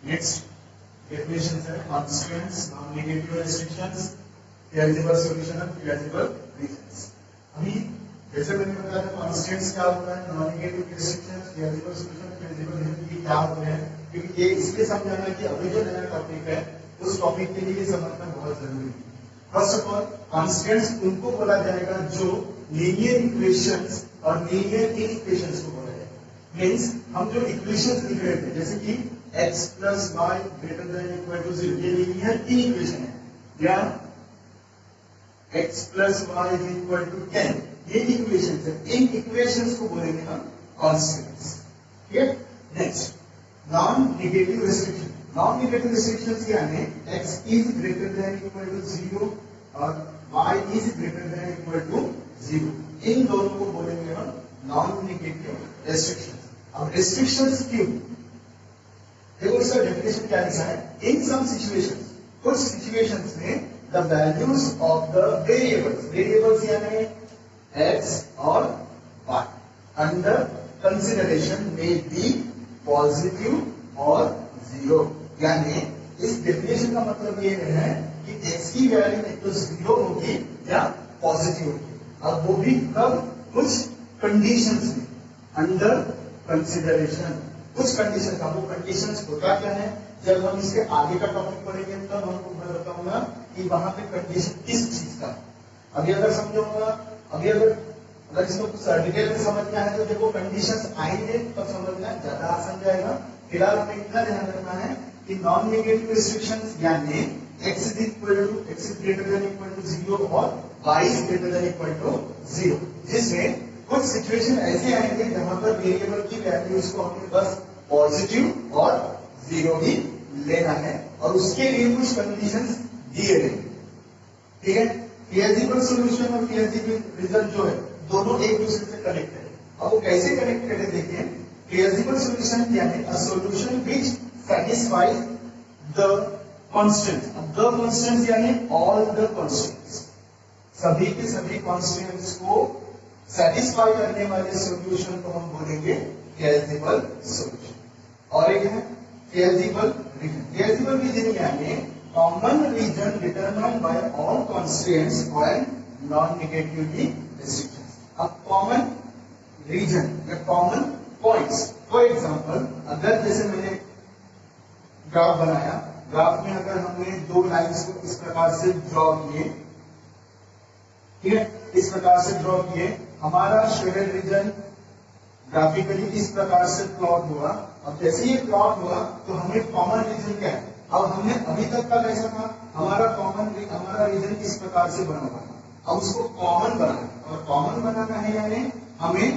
Next definition है constants, non negative restrictions, feasible solution of feasible regions. अभी जैसे मैंने बताया था कॉन्स्टेंट्स क्या होता है, non negative restrictions, feasible solution, feasible region, ये क्या होते हैं, क्योंकि ये इसलिए समझाना है कि अभी जो नया टॉपिक है उस टॉपिक के लिए समझना बहुत जरूरी है। फर्स्ट ऑफ ऑल कॉन्स्टेंट्स उनको बोला जाएगा जो लीनियर इक्वेशंस और लीनियर इक्वेशंस को बोला जाएगा। मींस हम जो इक्वेशंस लिख रहे थे जैसे कि x plus Y greater than equal to 0, ये लीनियर इक्वेशन है, या x plus Y is equal to 10, ये इक्वेशंस है। इन इक्वेशंस को बोलेंगे हम कॉन्स्टेंट्स। ठीक है। Next non negative restriction. Non negative restrictions यानी x is greater than equal to 0 और y is greater than equal to 0, इन दोनों को बोलेंगे हम नॉन नेगेटिव रेस्ट्रिक्शंस। अब रेस्ट्रिक्शंस क्यों, देखो इसका डेफिनेशन क्या लिखा है, इन सम सिचुएशंस, कुछ सिचुएशंस में the values of the variables यानी x और y अंडर कंसिडरेशन में बी पॉजिटिव और 0। यानी इस डेफिनेशन का मतलब ये है कि x की वैल्यू एक तो 0 होगी या पॉजिटिव होगी, अब वो भी कब, कुछ कंडीशंस में, अंडर कंसिडरेशन, कुछ कंडीशन का। वो कंडीशंस होता क्या है, जब हम इसके आगे का टॉपिक पढ़ेंगे तब हमको मैं बताऊंगा कि वहां पे कंडीशन किस चीज का। अभी अगर समझूंगा, अभी अगर इसको कुछ डिटेल में समझना है तो देखो कंडीशंस आएंगे तब समझना ज्यादा आसान जाएगा। फिलहाल हमें इतना ध्यान रखना है कि नॉन नेगेटिव रिस्ट्रिक्शंस यानी x is greater than equal to 0 और y is greater than equal to 0, जिसमें कुछ सिचुएशन ऐसे आएंगे जहां पर वेरिएबल की वैल्यूज को हमें बस पॉजिटिव और 0 ही लेना है और उसके लिए कुछ कंडीशंस दिए गए। ठीक है। फेयरेबल सॉल्यूशन और फेयरेबल रीजन जो है दोनों एक दूसरे से कनेक्टेड है। अब वो कैसे कनेक्टेड है देखिए, फेयरेबल सॉल्यूशन यानी a solution which satisfies the constants। अब the constants यानी all the constants, सभी के सभी constants को सेटिस्फाई करने वाले सॉल्यूशन को हम बोलेंगे फेयरेबल सॉल्यूशन। और एक है फेयरेबल रीजन। फेयरेबल रीजन यानी common region determined by all constants and non negatively restrictions. अब कॉमन रीजन या कॉमन पॉइंट्स, फॉर एग्जांपल अगर जैसे मैंने ग्राफ बनाया, ग्राफ में अगर हमने दो लाइंस को इस प्रकार से ड्रॉ किए, ठीक है, इस प्रकार से ड्रॉ किए, हमारा शेडेड रीजन ग्राफिकली इस प्रकार से प्लॉट हुआ। अब जैसे ये प्लॉट हुआ तो हमें कॉमन रीजन क्या है, अब हमने अभी तक का कैसा था, हमारा रीजन इस प्रकार से बना हुआ था, अब उसको कॉमन बनाना, और कॉमन बनाना है यानी हमें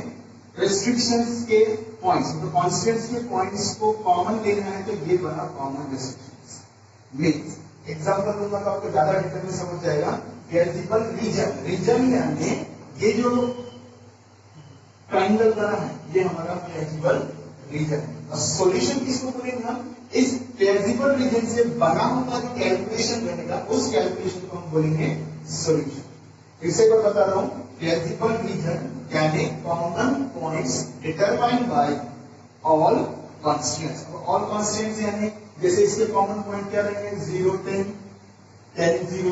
रेस्ट्रिक्शंस के पॉइंट्स, तो कॉन्स्टेंट्स के पॉइंट्स को कॉमन लेना है, तो ये बना कॉमन रेस्ट्रिक्शंस। मींस एग्जांपल दूंगा तो आपको ज्यादा डिटेल में समझ जाएगा। फेयरेबल रीजन, रीजन यानी ये जो ट्रायंगल बना है ये हमारा फेयरेबल रीजन है। और सॉल्यूशन किसको बोलेंगे हम, इस फेयरेबल रीजन से बना हुआ जो कैलकुलेशन बनेगा उस कैलकुलेशन को हम बोलेंगे सॉल्यूशन। फिर से एक बार बता रहा हूं, फेयरेबल रीजन यानी common points determined by all constants. All constants यानी जैसे इसके कॉमन पॉइंट क्या रहेंगे, 0 10 10 0,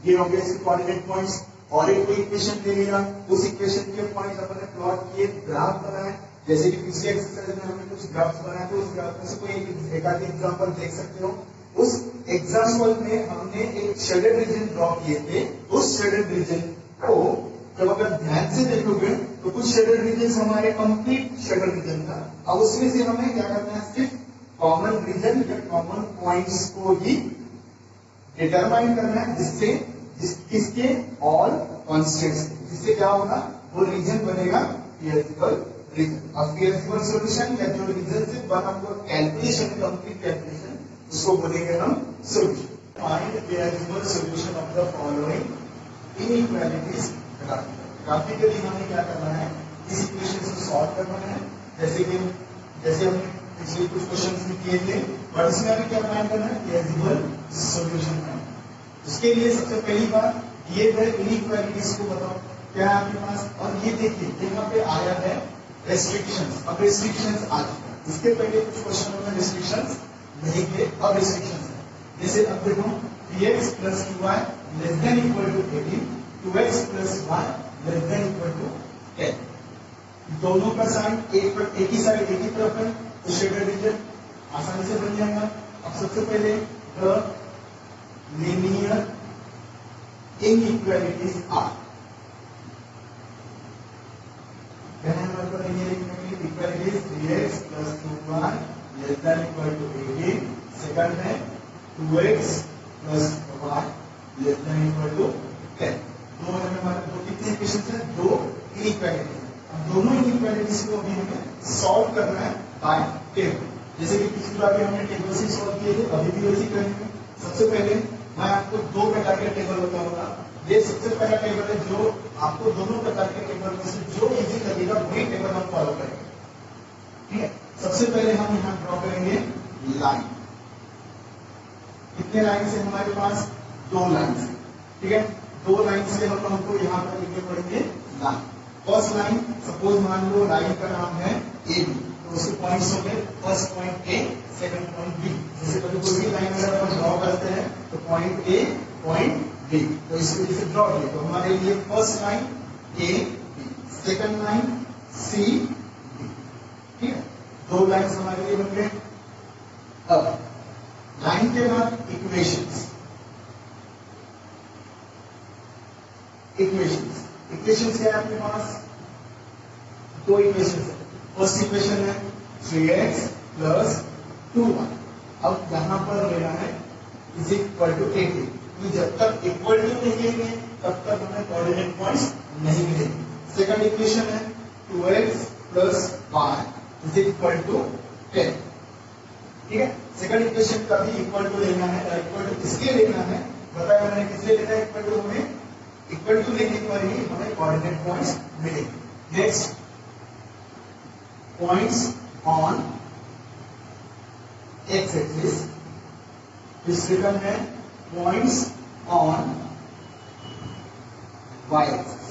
ये हो गए इसके कोऑर्डिनेट पॉइंट्स। और एक कोई इक्वेशन ले लिया, उस इक्वेशन के पॉइंट्स अपने प्लॉट किए, ग्राफ बनाए, जैसे कि पिछले एक्सरसाइज में हमने कुछ ग्राफ्स बनाए, तो उस ग्राफ में से कोई एक आध एग्जांपल देख सकते हो। उस एग्जांपल में हमने एक शेडेड रीजन ड्रॉ किए थे, उस शेडेड रीजन को जब अगर ध्यान से देखोगे तो कुछ शेडेड रीजन हमारे कंप्लीट शेडेड रीजन था। अब उसमें से हमें क्या करना है, सिर्फ कॉमन रीजन या कॉमन पॉइंट्स को ही डिटरमाइन करना है, जिससे किसके ऑल कॉन्स्टेंट्स, जिससे क्या होगा, वो रीजन बनेगा फेयरेबल रीजन। अब फेयरेबल सॉल्यूशन या जो रीजन से बना हुआ कैलकुलेशन, कंप्लीट कैलकुलेशन, उसको बोलेंगे हम solution. Find feasible solution of the following inequalities graphically. हमें क्या करना है, इस इक्वेशन को सॉल्व करना है, जैसे हमने पिछले कुछ क्वेश्चंस में किए थे, और इसमें हमें क्या फाइंड करना है, फेयरेबल सॉल्यूशन फाइंड। उसके लिए सबसे पहली बात दिए गए इनइक्वालिटीज को बताओ क्या है आपके पास, और ये देखिए यहाँ पे आया है रेस्ट्रिक्शंस, अब रेस्ट्रिक्शंस आ चुका है। इसके पहले कुछ क्वेश्चनों में रेस्ट्रिक्शंस नहीं थे, अब रेस्ट्रिक्शंस है। जैसे अब देखो 3x plus 2y less than equal to 18, 2x plus y less than equal to 10। दोनों का साइन एक ही साइड एक ही तरफ है, तो शेडेड रीजन आसानी से बन जाएगा। अब सबसे पहले द लीनियर इनइक्वालिटीज आर, हमारे पास linear equalities 3x plus 2y less than equal to 18, second है 2x plus y less than equal to 10। दो है हमारे, दो कितने इक्वेशंस हैं, दो इनइक्वालिटीज। अब दोनों इनइक्वालिटीज को अभी हमें सॉल्व करना है बाय टेबल। जैसे कि पिछली बार भी हमने टेबल से सॉल्व किए थे, अभी भी वैसे करेंगे। सबसे पहले मैं आपको दो प्रकार के टेबल बताऊंगा। ये सबसे पहला टेबल है जो आपको दोनों प्रकार के टेबल में से जो इजी लगेगा वही टेबल हम फॉलो करेंगे, ठीक है। सबसे पहले हम यहाँ ड्रॉ करेंगे लाइन। कितने लाइन से हमारे पास, दो लाइन से, ठीक है। दो लाइन से हमको यहाँ पर लिखने पड़ेंगे लाइन। फर्स्ट लाइन सपोज मान लो लाइन का नाम है ए बी, तो उसके पॉइंट्स होंगे first point A, second point B. जैसे कभी कोई भी लाइन अगर हम ड्रॉ करते हैं तो पॉइंट ए पॉइंट बी, तो इस वजह से ड्रॉ किया। तो हमारे लिए first line A B, second line C D, ठीक है। दो लाइन हमारे लिए बन गए। अब लाइन के बाद इक्वेशंस, इक्वेशंस इक्वेशंस क्या है आपके पास, दो इक्वेशंस है। फर्स्ट इक्वेशन है 3x plus 2y। अब यहां पर लेना है इज इक्वल टू 18, तो जब तक इक्वल टू नहीं लेंगे तब तक हमें कोऑर्डिनेट पॉइंट्स नहीं मिलेंगे। सेकंड इक्वेशन है 2x plus y is equal to 10, ठीक है। सेकंड इक्वेशन का भी इक्वल टू लेना है, इक्वल टू किसके लेना है बताया मैंने, किससे लेना है इक्वल टू, हमें इक्वल टू लेने पर ही हमें कोऑर्डिनेट पॉइंट्स मिलेंगे। Next points on X axis, फिर सेकंड है पॉइंट्स ऑन वाई एक्सिस।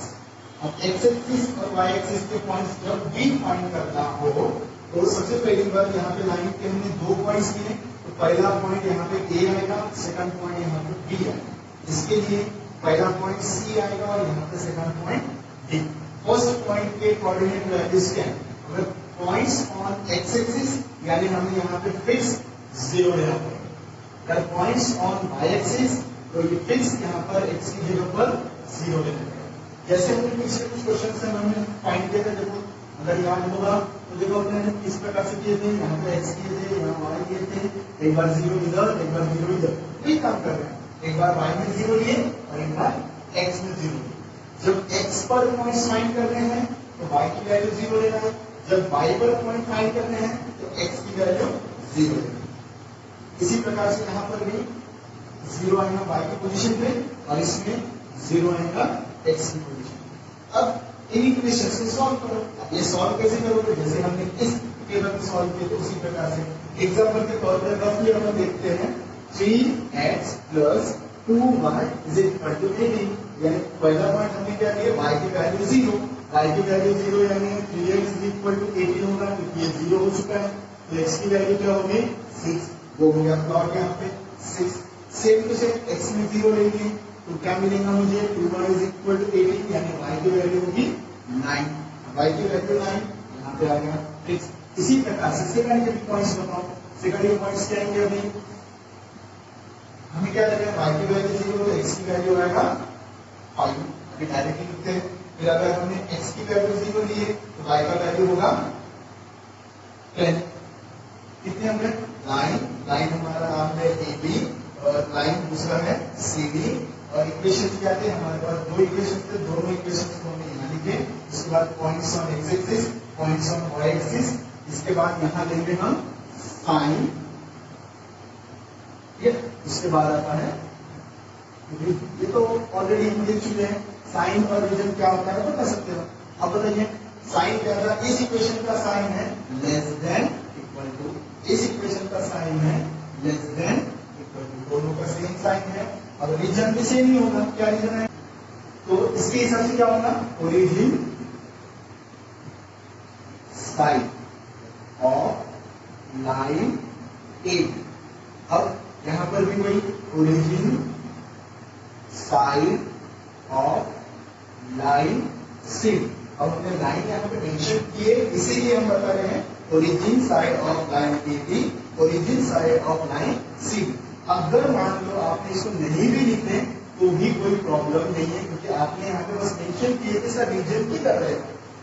अब एक्स एक्सिस और वाई एक्सिस के पॉइंट्स जब भी फाइंड करना हो तो सबसे पहली बार यहाँ पे लाइन के हमने दो पॉइंट्स लिए, तो पहला पॉइंट यहाँ पे ए आएगा, सेकंड पॉइंट यहाँ पे बी आएगा। इसके लिए पहला पॉइंट सी आएगा और यहाँ पे second point D. First point के कोऑर्डिनेट वैल्यूज क्या है, अगर पॉइंट्स ऑन एक्स एक्सिस यानी हमें यहाँ पे फिक्स 0 लेना पड़ेगा। अगर पॉइंट्स ऑन वाई एक्सिस तो ये फिक्स यहाँ पर एक्स की जगह पर 0 लेना पड़ेगा। जैसे हमने पिछले कुछ क्वेश्चन से हमने फाइंड किया था, देखो अगर याद होगा तो देखो हमने किस प्रकार से किए थे, यहाँ पे एक्स किए थे, यहाँ वाई किए थे, एक बार 0 इधर एक बार 0 इधर, वही काम कर रहे हैं। एक बार y में 0 लिए और एक बार x में 0 लिए। जब x पर पॉइंट्स फाइंड करने हैं तो y की वैल्यू 0 लेना है, जब y पर पॉइंट फाइंड करने हैं तो x की वैल्यू 0 लेना है। इसी प्रकार से यहाँ पर भी 0 आएगा y की पोजीशन पे और इसमें 0 आएगा x की पोजीशन पे। अब इन इक्वेशंस को सॉल्व करो। ये सॉल्व कैसे करोगे, जैसे हमने इस टेबल में सॉल्व किया तो उसी प्रकार से एग्जांपल के तौर पर रफली हम देखते हैं 3x plus 2y is equal to 18, यानी पहला पॉइंट हमने क्या लिया, y की वैल्यू 0, y की वैल्यू 0 यानी 3x is equal to 18 होगा क्योंकि ये 0 हो चुका है, तो x की वैल्यू क्या होगी 6, वो हो गया प्लॉट यहाँ पे 6। सेम टू सेम x में 0 लेंगे तो क्या मिलेगा मुझे, 2y is equal to 18 यानी y की वैल्यू होगी 9, y की वैल्यू 9 यहाँ पे आ गया 6। इसी प्रकार से सेकंड के पॉइंट्स बताओ, सेकंड के पॉइंट्स क्या आएंगे, अभी हमें क्या लगेगा y की वैल्यू 0 तो x की वैल्यू आएगा 5, अभी डायरेक्टली लिखते हैं। फिर अगर हमने x की वैल्यू 0 लिए तो y का वैल्यू होगा 10। कितने हमने लाइन हमारा नाम है AB और लाइन दूसरा है CD और इक्वेशन क्या थे हमारे पास, दो इक्वेशन थे, दोनों इक्वेशन को हमने यहाँ लिखे। उसके बाद points on X axis, points on Y axis, इसके बाद यहाँ लेंगे हम साइन, उसके बाद आता है ये तो ऑलरेडी हम देख चुके हैं साइन और रीजन क्या होता है बता सकते हो। अब बताइए साइन क्या था, इस इक्वेशन का साइन है लेस देन इक्वल टू, इस इक्वेशन का साइन है लेस देन इक्वल टू, दोनों का सेम साइन है और रीजन भी सेम ही होगा। क्या रीजन है, तो इसके हिसाब से क्या होगा, ओरिजिन साइड ऑफ लाइन ए। अब यहां पर भी वही ओरिजिन साइड ऑफ लाइन सी। अब हमने लाइन यहाँ पे मेंशन किए, इसीलिए हम बता रहे हैं origin side of line A B, origin side of line C. अगर मान लो आपने इसको नहीं भी लिखे तो भी कोई प्रॉब्लम नहीं है, क्योंकि आपने यहाँ पे बस मेंशन किए थे सर रीजन की तरह है।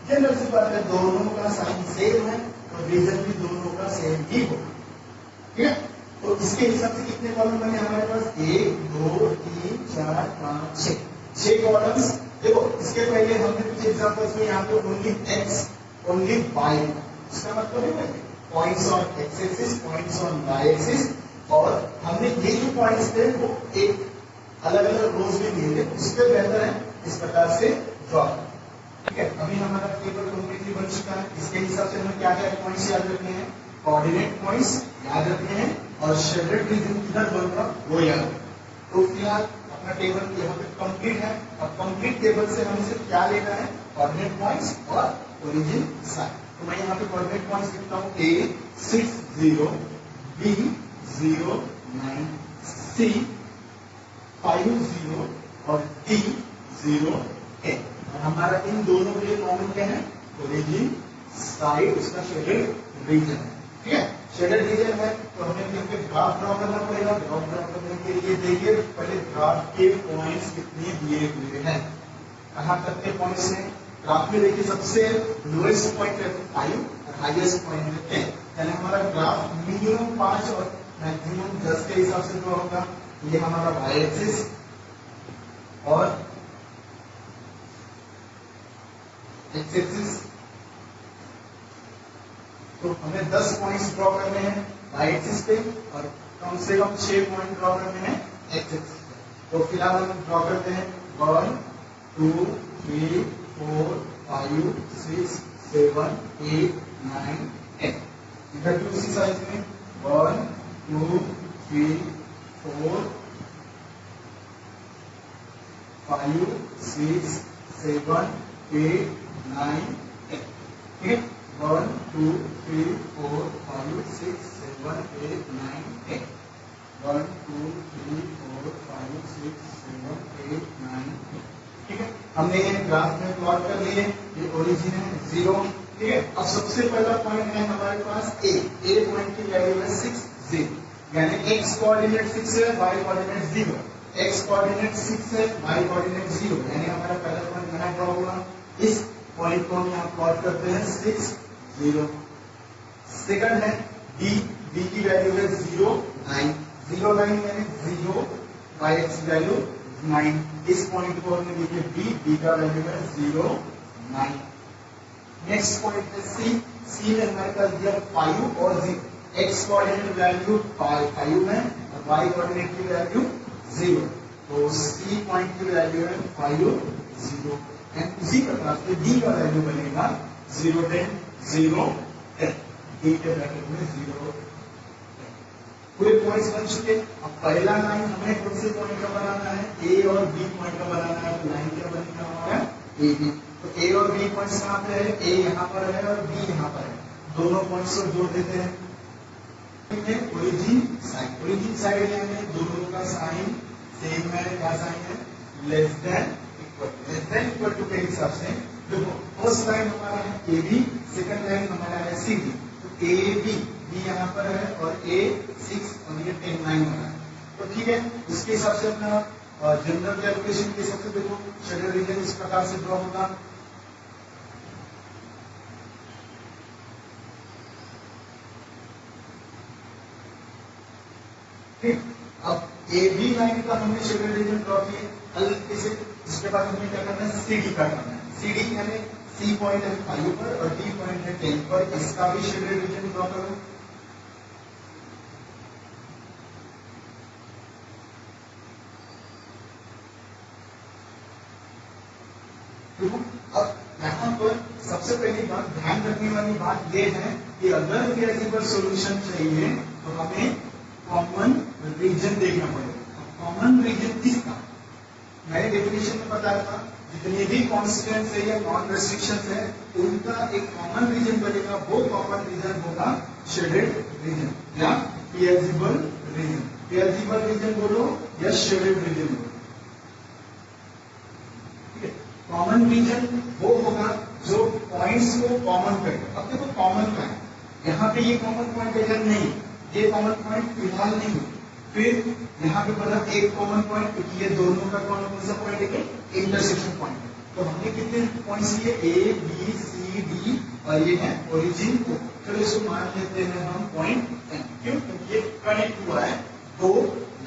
जनरल सी बात है, दोनों का साइन सेम है तो रीजन भी दोनों का सेम ही हो। ठीक है, तो इसके हिसाब से कितने कॉलम बने हमारे पास? 1 2 3 4 5 6 कॉलम्स। देखो इसके पहले हमने कुछ एग्जांपल्स में यहाँ पे ओनली एक्स ओनली वाई, इसका मतलब है points on X axis, points on Y axis, और हमने ये जो पॉइंट्स थे वो एक अलग अलग रोज में लिए थे। उसके बेहतर है इस प्रकार से ड्रॉ। ठीक है, अभी हमारा टेबल कंप्लीटली बन चुका है। इसके हिसाब से हमें क्या क्या पॉइंट्स याद रखने हैं? कोऑर्डिनेट पॉइंट्स याद रखने हैं और शेडेड रीजन किधर बन रहा वो याद रखना। तो फिलहाल अपना टेबल यहाँ पे कंप्लीट है। अब कंप्लीट टेबल से हमें सिर्फ क्या लेना है? कोऑर्डिनेट पॉइंट्स और ओरिजिन साइड। तो मैं यहाँ पे कोऑर्डिनेट पॉइंट्स लिखता हूँ A 6 0, B 0 9, C 5 0 और D 0 10। और हमारा इन दोनों के लिए कॉमन क्या है? ओरिजिन साइड, उसका शेडेड रीजन है। ठीक है, शेडेड रीजन है तो हमें यहाँ पे ग्राफ ड्रॉ करना पड़ेगा। ग्राफ ड्रॉ करने के लिए देखिए पहले ग्राफ के पॉइंट्स कितने दिए हुए हैं, कहाँ तक के पॉइंट्स हैं ग्राफ में। देखिए सबसे लोएस्ट पॉइंट है 5 और हाईएस्ट पॉइंट है 10। यानी हमारा ग्राफ मिनिमम 5 और मैक्सिमम 10 के हिसाब से ड्रॉ होगा। ये हमारा वाई एक्सिस और एक्स एक्सिस। तो हमें 10 पॉइंट्स ड्रॉ करने हैं वाई एक्सिस पे और कम से कम 6 पॉइंट ड्रॉ करने हैं एक्स एक्सिस पे। तो फिलहाल हम ड्रॉ करते हैं 1 2 3 4 5 6 7 8 9 10। इधर भी उसी साइज में 1 2 3 4 5 6 7 8 9 10। ठीक है, 1 2 3 4 5 6 7 8 9 10। 1 2 3 4 5 6 7 8 9 10। ठीक है, हमने ये ग्राफ में प्लॉट कर लिए। ये ओरिजिन है 0। ठीक है, अब सबसे पहला पॉइंट है हमारे पास A पॉइंट की वैल्यू है 6 0, यानी x कोऑर्डिनेट 6 है, y कोऑर्डिनेट 0। x कोऑर्डिनेट 6 है, y कोऑर्डिनेट 0, यानी हमारा पहला पॉइंट यहाँ ड्रॉ हुआ। इस पॉइंट को हम यहाँ प्लॉट करते हैं 6 0। सेकंड है D की वैल्यू है 0 9, 0 9 यानी 0 y x वैल्यू 9। इस पॉइंट को हमने लिखे B का वैल्यू है 0 9। नेक्स्ट पॉइंट है C में हमारे पास दिया 5 और 0। x कोऑर्डिनेट वैल्यू 5 है और y कोऑर्डिनेट की वैल्यू 0। तो C पॉइंट की वैल्यू है 5 0। एंड उसी प्रकार से D का वैल्यू बनेगा 0 10 0 10। D के ब्रैकेट में 0 10। पूरे पॉइंट्स बन चुके। अब पहला लाइन हमें कौन से पॉइंट का बनाना है? A और B पॉइंट का बनाना है। तो लाइन क्या बनेगा हमारा? AB। तो A और B पॉइंट्स कहाँ पे है? A यहाँ पर है और B यहाँ पर है। दोनों पॉइंट्स को जोड़ देते हैं। ओरिजिन साइड यानी दोनों का साइन सेम है। क्या साइन है? लेस देन इक्वल टू के हिसाब से। देखो फर्स्ट लाइन हमारा है AB, सेकंड लाइन हमारा है CD। तो AB B यहाँ पर है और A 6 और ये 10 9 बना है। तो ठीक है, उसके हिसाब से अपना जनरल कैलकुलेशन के हिसाब से देखो शेडेड रीजन इस प्रकार से ड्रॉ होगा। ठीक, अब AB लाइन का हमने शेडेड रीजन ड्रॉ किए हल्के से। इसके बाद हमें क्या करना है? CD का करना है। CD यानी C पॉइंट है 5 पर और D पॉइंट है 10 पर। इसका भी शेडेड रीजन ड्रॉ करो। अब यहाँ पर सबसे पहली बात ध्यान रखने वाली बात यह है कि अगर वेरिएबल सॉल्यूशन चाहिए तो हमें कॉमन रीजन देखना पड़ेगा। कॉमन रीजन किसका? मैंने डेफिनेशन में बताया था जितने भी कॉन्स्टेंट्स है या नॉन रेस्ट्रिक्शंस है उनका एक कॉमन रीजन बनेगा, वो कॉमन रीजन होगा शेडेड रीजन या पीएलजिबल रीजन। पीएलजिबल रीजन बोलो या शेडेड रीजन बोलो, ठीक है। कॉमन रीजन वो होगा जो पॉइंट्स को कॉमन करेगा। अब देखो कॉमन का है, यहाँ पे ये कॉमन पॉइंट अगर नहीं, ये कॉमन पॉइंट फिलहाल नहीं, फिर यहाँ पे बना एक कॉमन पॉइंट, क्योंकि ये दोनों का कौन सा पॉइंट है, इंटरसेक्शन पॉइंट है। तो हमने कितने पॉइंट्स लिए, ए बी सी डी, और ये है ओरिजिन को। चलो इसको मान लेते हैं हम पॉइंट एम, क्यों, क्योंकि ये कनेक्ट हुआ है दो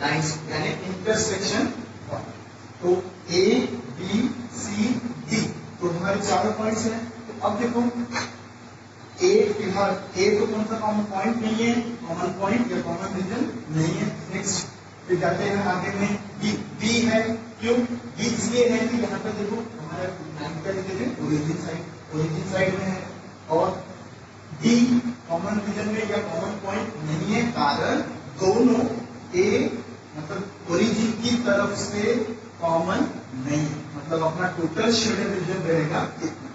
लाइंस, यानी इंटरसेक्शन पॉइंट। तो ए बी सी डी, तो हमारे चारों पॉइंट्स हैं। तो अब देखो ए, फिलहाल ए तो कौन सा कॉमन पॉइंट नहीं है, कॉमन पॉइंट या कॉमन रीजन नहीं है। नेक्स्ट फिर जाते हैं आगे में बी, बी है, क्यों, बी इसलिए है कि यहाँ पे देखो हमारा लाइन का रीजन ओरिजिन साइड में है, और डी कॉमन रीजन में या कॉमन पॉइंट नहीं है, कारण दोनों ए मतलब ओरिजिन की तरफ से कॉमन नहीं है, मतलब अपना टोटल शेडेड रीजन रहेगा इतना।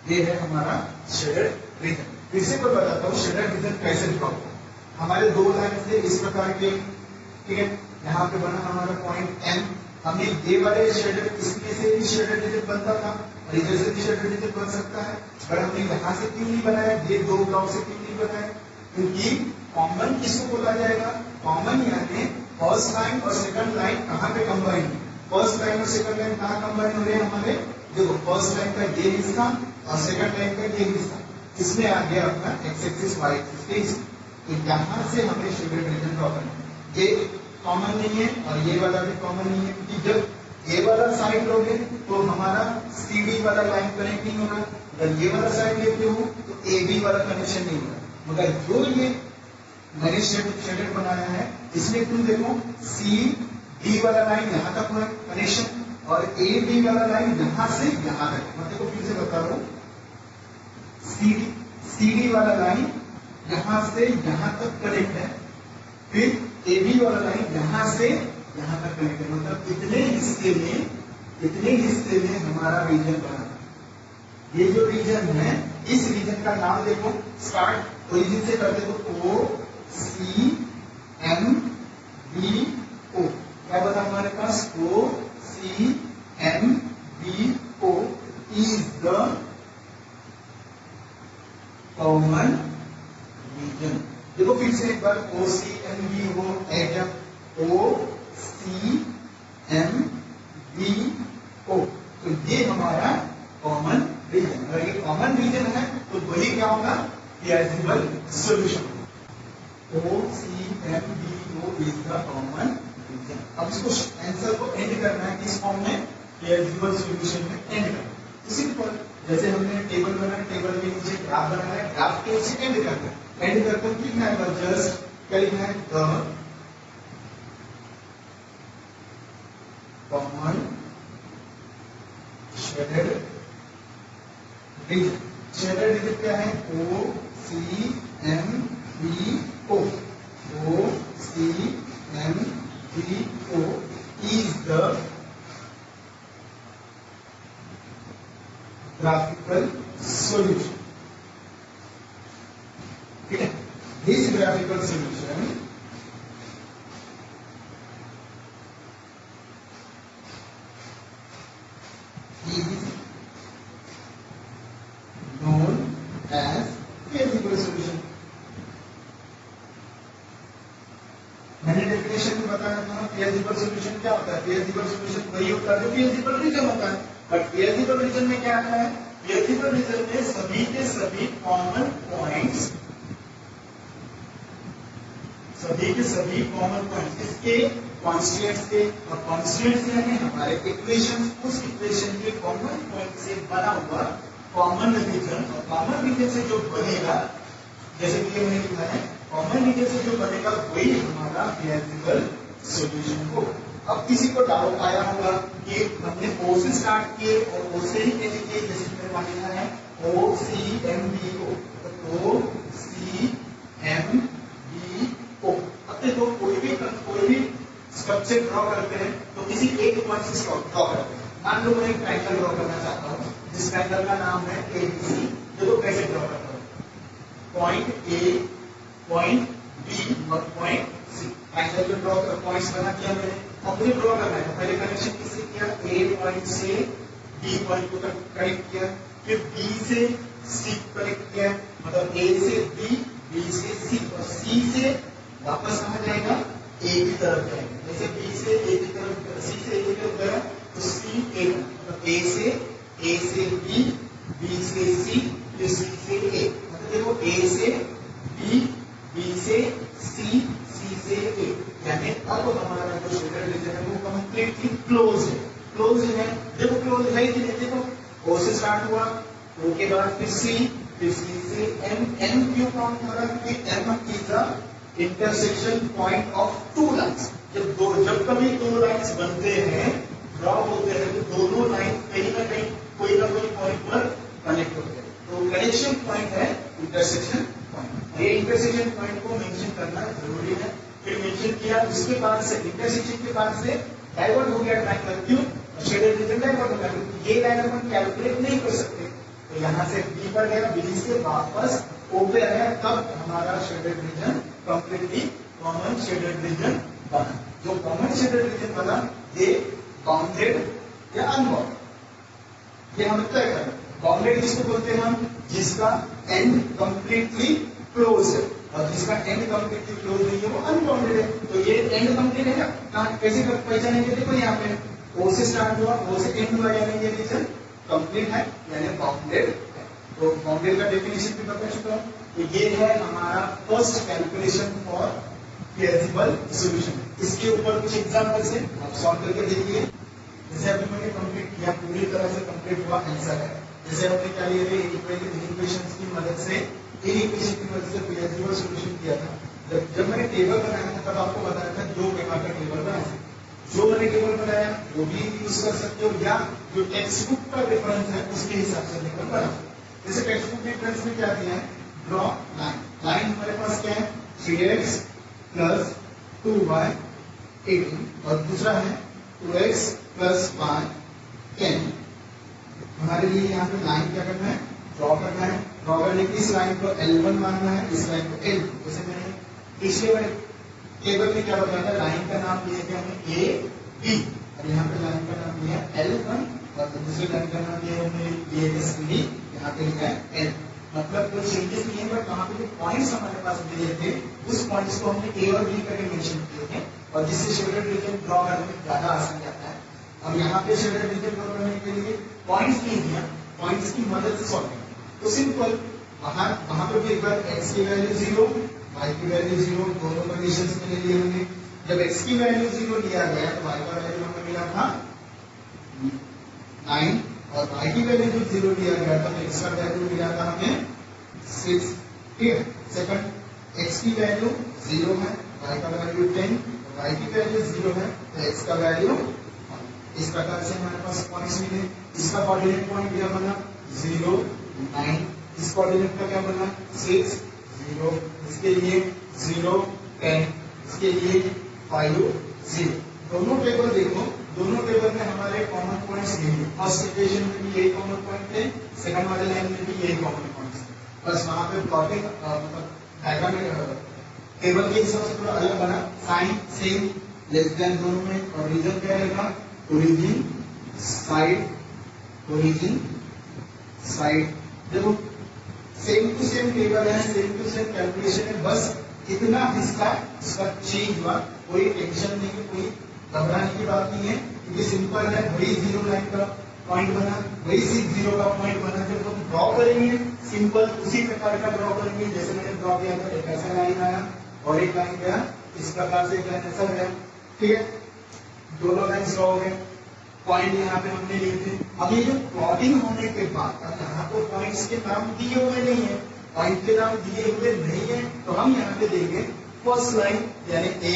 ये है हमारा शेडेड रीजन। फिर से मैं बताता हूँ शेडेड रीजन कैसे ड्रॉ होगा। हमारे दो लाइन थे इस प्रकार के, ठीक है। यहाँ पे बना हमारा पॉइंट एम, हमने ये वाले शेडेड, इसमें से भी शेडेड रीजन बनता था और इधर से भी शेडेड रीजन बन सकता है, पर हमने यहाँ से क्यों नहीं बनाया, ये दो ब्लॉक से क्यों नहीं बनाया, क्योंकि कॉमन किसको बोला जाएगा, कॉमन यानी फर्स्ट लाइन और सेकंड लाइन कहाँ पे कंबाइन है, फर्स्ट लाइन और सेकंड लाइन कहाँ कंबाइन हो रहे हैं हमारे, देखो फर्स्ट लाइन का ये हिस्सा और सेकंड लाइन का ये हिस्सा, इसमें आ गया अपना एक्स एक्सिस वाई एक्सिस। तो यहाँ से हमें शेडेड रीजन ड्रॉ करना है। ये कॉमन नहीं है और ये वाला भी कॉमन नहीं है, क्योंकि जब ये वाला साइड लोगे तो हमारा सी डी वाला लाइन कनेक्ट नहीं होगा, अगर ये वाला साइड लेते हो तो ए बी वाला कनेक्शन नहीं होगा। मगर जो ये मैंने शेडेड बनाया है इसमें तुम देखो सी डी वाला लाइन यहाँ तक हुआ कनेक्शन और ए बी वाला लाइन यहाँ से यहाँ तक। मैं देखो फिर से बता रहा हूँ, सी डी वाला लाइन यहाँ से यहाँ तक कनेक्ट है, फिर ए बी वाला लाइन यहाँ से यहाँ तक कनेक्ट है, मतलब इतने हिस्से में हमारा रीजन बना। ये जो रीजन है इस रीजन का नाम देखो, स्टार्ट ओरिजिन से करते तो ओ सी एम बी ओ, क्या बता हमारे पास, O C M B O is the common region. देखो फिर से एक बार, O C M B O, O C M B O, तो ये हमारा कॉमन रीजन। अगर ये कॉमन रीजन है तो वही क्या होगा, feasible solution. O C M B O is the common region. अब इसको आंसर को एंड करना है किस फॉर्म में, पीएलजिबल सॉल्यूशन में एंड करना है। इसी पर जैसे हमने टेबल बनाया, टेबल के नीचे ग्राफ बनाया, ग्राफ के नीचे एंड करना है। एंड करते हैं लिखना है जस्ट क्या लिखना है, the common shaded region. Shaded region क्या है, O C M B O, O C M B O is the graphical solution, ठीक है। This graphical solution is known as physical solution। मैंने डेफिनेशन में बताया था पीएलजिबल सॉल्यूशन क्या होता है, पीएलजिबल सॉल्यूशन वही होता है जो पीएलजिबल रीजन होता है। बट पीएलजिबल रीजन में क्या आता है, पीएलजिबल रीजन में सभी के सभी कॉमन पॉइंट्स, सभी के सभी कॉमन पॉइंट्स इसके कॉन्स्टेंट्स के, और कॉन्स्टेंट्स यानी हमारे इक्वेशन, उस इक्वेशन के कॉमन पॉइंट से बना हुआ कॉमन रीजन। और कॉमन रीजन से जो बनेगा, जैसे कि मैंने लिखा है, कॉमन रीजन से जो बनेगा वही हमारा पीएलजिबल सॉल्यूशन हो। अब किसी को डाउट आया होगा कि हमने ओ से स्टार्ट किए और ओ से ही एंड किए, जैसे कि मैंने लिखा है O C M B O, तो ओ सी एम बी ओ। अब देखो कोई भी से ड्रॉ करते हैं तो किसी एक पॉइंट से ड्रॉ करते हैं। मान लो मैं एक ट्रायंगल ड्रॉ करना चाहता हूँ जिस ट्रायंगल का नाम है ABC। देखो कैसे ड्रॉ करता हूँ, पॉइंट ए, पॉइंट बी और पॉइंट सी। ट्रायंगल जो ड्रॉ कर पॉइंट्स बना दिया मैंने, अब मुझे ड्रॉ करना है। पहले कनेक्शन किससे किया, ए पॉइंट से बी पॉइंट को कनेक्ट किया, फिर बी से सी कनेक्ट किया, मतलब ए से बी, बी से सी और सी से वापस कहाँ जाएगा, ए की तरफ जाएगा। जैसे बी से ए की तरफ, सी से ए की तरफ गया तो सी ए, मतलब ए से बी, बी से सी, फिर सी से ए। मतलब देखो ए से बी, बी से सी, सी से ए, यानी अब हमारा जो शेडेड रीजन है वो कंप्लीटली क्लोज है। क्लोज है, देखो क्लोज है कि नहीं, देखो ओ से स्टार्ट हुआ, ओ के बाद फिर सी से एम। एम क्यों काउंट हो रहा है, क्योंकि M is the intersection point of two lines. जब कभी दो लाइंस बनते हैं, ड्रॉ होते हैं, तो दोनों लाइन कहीं ना कहीं कोई ना कोई पॉइंट पर कनेक्ट होते हैं। तो कनेक्शन पॉइंट है इंटरसेक्शन पॉइंट। ये इंटरसेक्शन पॉइंट को मेंशन करना जरूरी है। फिर मेंशन किया, उसके बाद से इंटरसेक्शन के बाद से डाइवर्ट हो गया ट्रायंगल, क्यों, शेडेड रीजन डाइवर्ट हो गया, क्योंकि ये लाइन अपन कैलकुलेट नहीं कर सकते। तो यहाँ से बी पर गया, बी से वापस ओ पे आया, तब हमारा shaded region completely common shaded reason बना। जो कॉमन शेडेड रीजन बना, ये बाउंडेड या अनबाउंडेड, ये हम तय करें। बाउंडेड किसको बोलते हैं हम, जिसका एंड कंप्लीटली क्लोज है, और जिसका एंड कंप्लीटली क्लोज नहीं है वो अनबाउंडेड है। तो ये एंड कंप्लीट है ना, कैसे पहचानेंगे, देखो यहाँ पे ओ से स्टार्ट हुआ, ओ से एंड हुआ, यानी ये रीजन कंप्लीट है, यानी बाउंडेड है। तो बाउंडेड का डेफिनेशन भी बता चुका हूँ। तो ये है हमारा first calculation for feasible solution. इसके ऊपर कुछ एग्जांपल्स है, आप सॉल्व करके देखिए। जैसे अभी मैंने कंप्लीट किया, पूरी तरह से कंप्लीट हुआ आंसर है। जैसे हमने क्या लिए थे, इक्वेशंस की मदद से, इन इक्वेशन की मदद से फिजिबल सॉल्यूशन किया था। जब मैंने टेबल बनाया था तब आपको बताया था दो प्रकार का टेबल बनाया था। जो मैंने टेबल बनाया वो भी यूज कर सकते हो, या जो टेक्स्ट बुक का रेफरेंस है उसके हिसाब से टेबल बना। जैसे टेक्स्ट बुक रेफरेंस में क्या दिया है, ड्रॉ लाइन। लाइन हमारे पास क्या है, 3x प्लस 2y 18, और दूसरा है 2x प्लस 5 10। हमारे लिए यहाँ पे लाइन क्या करना है, ड्रॉ करना है। ड्रॉ करने की इस लाइन को L1 मानना है, इस लाइन को L2। जैसे मैंने पिछले वाले टेबल में क्या बताया था, लाइन का नाम लिया गया हमने A B, और यहाँ पे लाइन का नाम लिया L1, और दूसरी लाइन का नाम लिया हमने ASD, यहाँ पे लिखा है L। मतलब कोई चेंजेस नहीं है, बट वहाँ पे जो पॉइंट्स हमारे पास दिए थे उस पॉइंट्स को हमने A और B करके मेंशन किए थे, और जिससे शेडेड रीजन ड्रॉ करने में ज्यादा आसान जाता है। अब यहाँ पे शेडेड रीजन ड्रॉ करने के लिए पॉइंट्स नहीं दिया, पॉइंट्स की मदद से सॉल्व करेंगे। तो सिंपल, वहां पे भी एक बार x की वैल्यू 0, y की वैल्यू 0, दोनों कंडीशंस में ले लिए हमने। जब x की वैल्यू 0 लिया गया तो y का वैल्यू हमें मिला था 9, और y की वैल्यू जब 0 लिया गया तो x का वैल्यू मिला था हमें 6। ठीक है, सेकंड x की वैल्यू 0 है, y का वैल्यू 10, y की वैल्यू 0 है तो x का वैल्यू। इस प्रकार से हमारे पास पॉइंट्स मिले। इसका कोऑर्डिनेट पॉइंट क्या बना, 0 9, इस कोऑर्डिनेट का क्या बना 6 0, इसके लिए 0 10, इसके लिए 5 0। दोनों टेबल देखो, दोनों टेबल में हमारे कॉमन पॉइंट्स यही, फर्स्ट इक्वेशन में भी यही कॉमन पॉइंट थे, सेकंड वाले लाइन में भी यही कॉमन पॉइंट्स थे। बस वहां पे प्लॉटिंग मतलब डायग्राम में टेबल के हिसाब से थोड़ा अलग बना, साइन सेम लेस देन दोनों में, और रीजन क्या रहेगा, ओरिजिन साइड, ओरिजिन साइड। देखो सेम टू सेम टेबल है, सेम टू सेम कैलकुलेशन है, बस इतना हिस्सा इसका चेंज हुआ। कोई टेंशन नहीं है, कोई घबराने की बात नहीं है, क्योंकि सिंपल है। वही 0 लाइन का पॉइंट बना, वही 0 का पॉइंट बना। जब हम ड्रॉ करेंगे सिंपल उसी प्रकार का ड्रॉ करेंगे जैसे मैंने ड्रॉ किया था। एक ऐसा लाइन आया और एक लाइन गया, इस प्रकार से एक लाइन ऐसा गया। ठीक है, दोनों लाइन ड्रॉ हो गए, पॉइंट यहाँ पे हमने लिए थे। अब ये जो प्लॉटिंग होने के बाद, अब यहाँ तो पॉइंट्स के नाम दिए हुए नहीं है, पॉइंट के नाम दिए हुए नहीं है, तो हम यहाँ पे देंगे फर्स्ट लाइन यानी A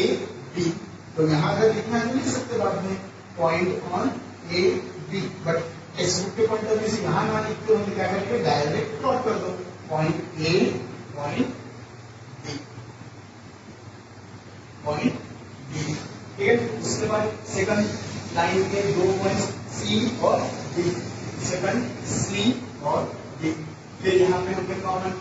B। तो यहाँ अगर लिखना है तो लिख सकते बाद में point on A B, but text book के पॉइंट ऑफ व्यू से यहाँ ना लिखते हो, क्या करेंगे डायरेक्ट प्लॉट कर दो, point A point B, point B। ठीक है। उसके बाद सेकंड लाइन के 2 पॉइंट्स सी और डी, सेकंड सी और डी। फिर यहाँ पे उनके कॉमन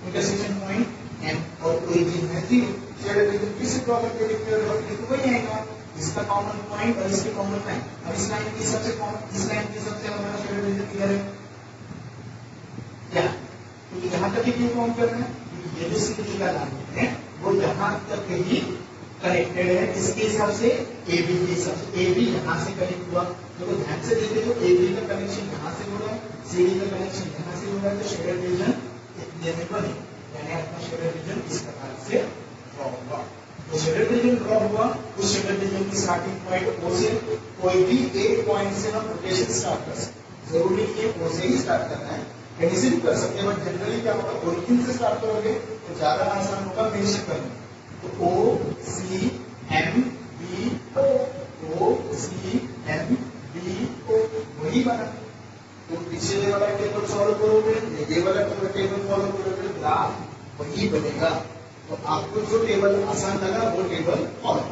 इंटरसेक्शन पॉइंट एम और ओरिजिन है 0। शेडेड रीजन किसी प्रॉब्लम के लिए तो वही आएगा, इसका कॉमन पॉइंट और इसके कॉमन लाइन। अब इस लाइन की सबसे कॉमन, इस लाइन की सबसे हमारा शेडेड रीजन क्लियर है क्या? तो यहाँ तक ही क्यों काउंट कर रहे हैं? ये जो सी का लाइन है वो यहाँ तक ही कनेक्टेड है, इसके हिसाब से ए बी के हिसाब से। ए बी यहाँ से कनेक्ट हुआ, तो ध्यान से देख लीजिए, ए बी का कनेक्शन यहाँ से हो रहा है, सी डी का कनेक्शन यहाँ से हो रहा है, तो शेडेड रीजन इतने में बने, यानी अपना शेडेड रीजन इस प्रकार से ड्रॉ होगा। तो शेडेड रीजन ड्रॉ हुआ, उस शेडेड रीजन की स्टार्टिंग पॉइंट ओ से, कोई भी एक पॉइंट से हम रोटेशन स्टार्ट कर सकते, जरूरी नहीं है ओ से ही स्टार्ट करना है, कहीं से भी कर सकते हैं, बट जनरली क्या होगा, ओरिजिन से स्टार्ट करोगे तो ज्यादा आसान होगा मेंशन करना। तो O C M B O C M B O वही बना। तो पीछे वाला टेबल सॉल्व करोगे, ये वाला टेबल फॉलो करोगे, ग्राफ वही बनेगा। तो आपको जो टेबल आसान लगा वो टेबल फॉलो